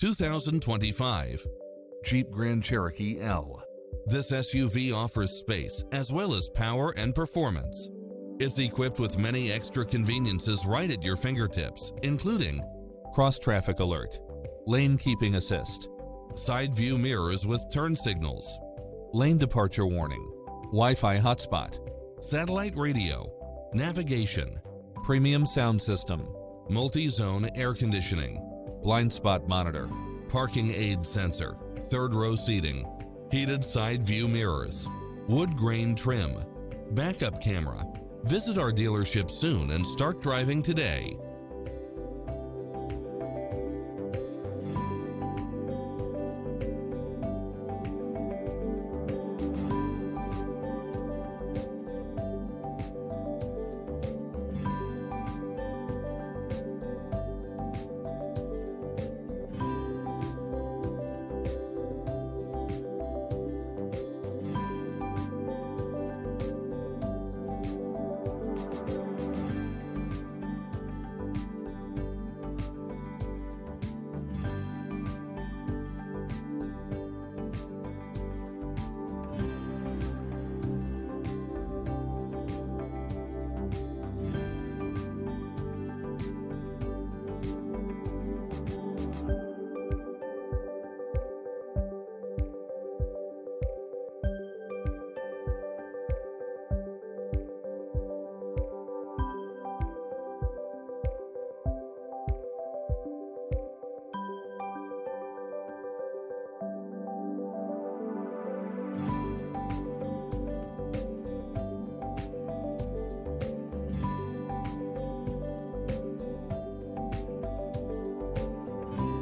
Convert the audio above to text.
2025 Jeep Grand Cherokee L. This SUV offers space as well as power and performance. It's equipped with many extra conveniences right at your fingertips, including cross-traffic alert, lane keeping assist, side view mirrors with turn signals, lane departure warning, Wi-Fi hotspot, satellite radio, navigation, premium sound system, multi-zone air conditioning, blind spot monitor, parking aid sensor, third row seating, heated side view mirrors, wood grain trim, backup camera. Visit our dealership soon and start driving today.